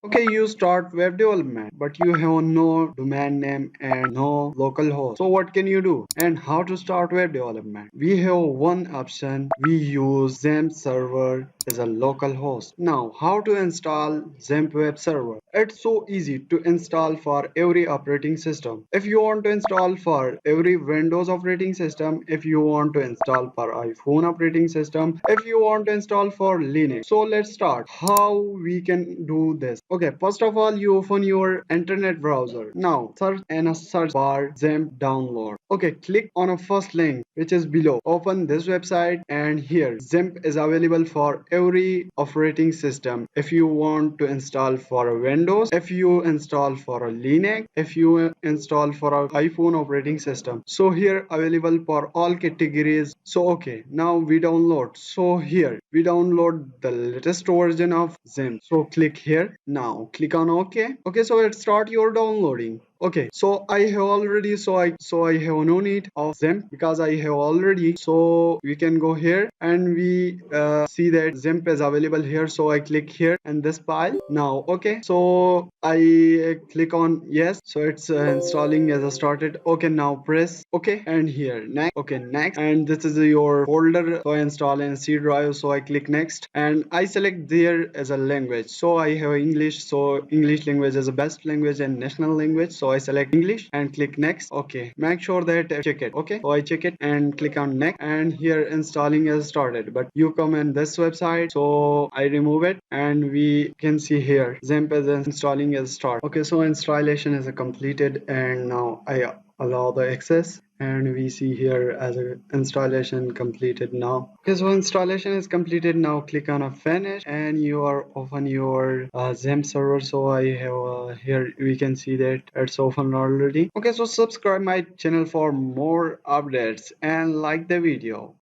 Okay, you start web development, but you have no domain name and no local host. So what can you do? And how to start web development? We have one option. We use XAMPP server as a local host. Now, how to install XAMPP web server? It's so easy to install for every operating system. If you want to install for every Windows operating system, if you want to install for iPhone operating system, if you want to install for Linux. So let's start. How we can do this? Okay, first of all, you open your internet browser. Now search in a search bar XAMPP download. Okay, click on a first link which is below. Open this website, and here XAMPP is available for every operating system. If you want to install for a Windows, if you install for a Linux, if you install for a iPhone operating system. So here available for all categories. So okay, now we download. So here we download the latest version of XAMPP. So click here. Now click on OK. Okay, so it start your downloading. Okay, so I have already, so I have no need of XAMPP because I have already. So we can go here and we see that XAMPP is available here. So I click here and this file. Now okay, so I click on yes. So it's installing as a started. Okay, now press okay, and here next. Okay, next, and this is your folder. So I install in C drive. So I click next, and I select there as a language. So I have English. So English language is the best language and national language. So I select English and click next. Okay, make sure that check it. Okay, so I check it and click on next, and here installing is started. But you come in this website, so I remove it, and we can see here XAMPP is installing is start. Okay, so installation is completed, and now I allow the access, and we see here as a installation completed now. Okay, so installation is completed. Now click on a finish, and you are open your XAMPP server. So I have here we can see that it's open already. Okay, so subscribe my channel for more updates and like the video.